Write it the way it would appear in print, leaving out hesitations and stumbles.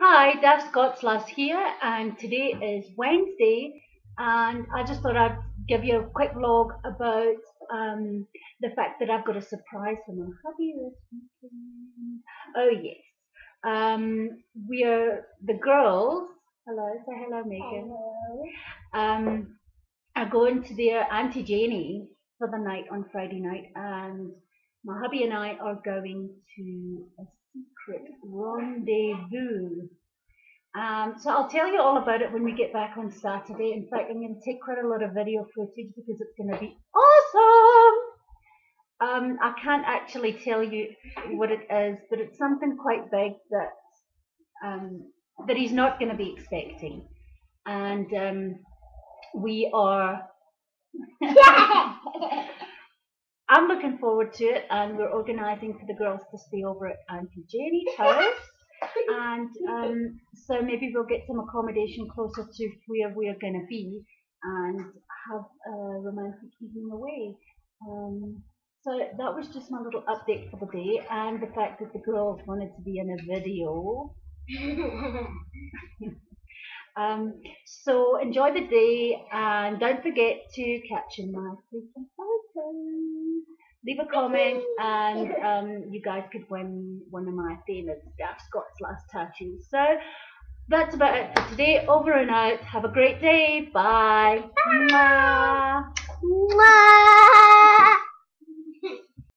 Hi, Daft Scots here, and today is Wednesday, and I just thought I'd give you a quick vlog about the fact that I've got a surprise for my hubby this weekend. Oh yes, we're the girls. Hello, say hello, Megan. Are going to their Auntie Janie for the night on Friday night, and my hubby and I are going to a secret rendezvous. So I'll tell you all about it when we get back on Saturday. In fact, I'm going to take quite a lot of video footage because it's going to be awesome. I can't actually tell you what it is, but it's something quite big that he's not going to be expecting, and we are. I'm looking forward to it, and we're organising for the girls to stay over at Auntie Jenny's house. And so maybe we'll get some accommodation closer to where we're going to be and have a romantic evening away. So that was just my little update for the day, and the fact that the girls wanted to be in a video. So enjoy the day, and don't forget to caption my freaking photos. Leave a comment, and you guys could win one of my famous Daft Scots last tattoos. So that's about it for today. Over and out. Have a great day. Bye. Mwah. Mwah.